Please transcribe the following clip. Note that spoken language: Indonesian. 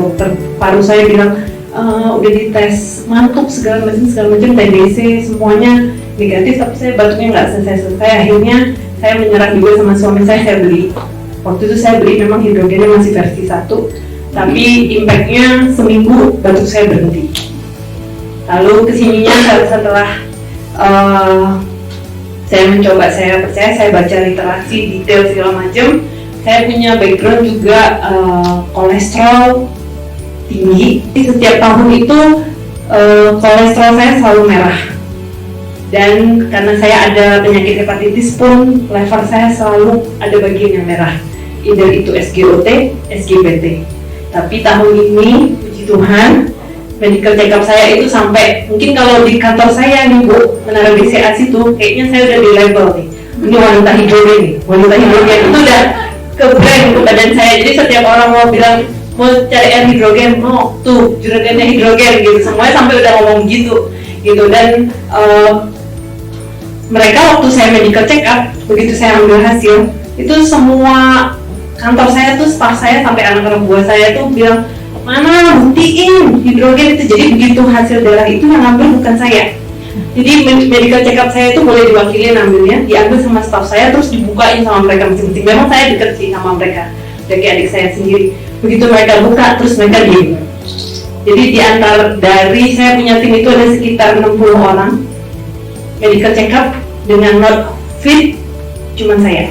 dokter paru saya bilang udah dites mantuk segala macam TBC semuanya negatif, tapi saya batuknya nggak selesai. Akhirnya saya menyerah juga sama suami saya beli. Waktu itu saya beli memang hidrogennya masih versi 1, tapi impactnya seminggu batuk saya berhenti. Lalu kesininya setelah saya mencoba, saya percaya, saya baca literasi detail segala macam. Saya punya background juga kolesterol tinggi. Setiap tahun itu kolesterol saya selalu merah. Dan karena saya ada penyakit hepatitis pun level saya selalu ada bagian yang merah. Either itu SGOT, SGBT. Tapi tahun ini, puji Tuhan, medical check up saya itu sampai, mungkin kalau di kantor saya nih Bu, Menara BCA situ, kayaknya saya udah di level nih. Ini wanita hidrogen nih, wanita hidrogen itu udah ke brand badan saya. Jadi setiap orang mau bilang, mau cari air hidrogen, mau tuh juragannya hidrogen gitu, semuanya sampai udah ngomong gitu. Dan mereka waktu saya medical check up, begitu saya ambil hasil, itu semua kantor saya tuh, staff saya sampai anak-anak buah saya tuh bilang, mana buktiin hidrogen itu. Jadi begitu hasil darah itu yang ambil bukan saya. Jadi medical check up saya itu boleh diwakili ambilnya, diambil sama staff saya terus dibukain sama mereka masing-masing. Memang saya deket sih sama mereka, dari adik saya sendiri. Begitu mereka buka terus mereka diem. Jadi dari saya punya tim itu ada sekitar 60 orang medical check up dengan not fit, cuman saya.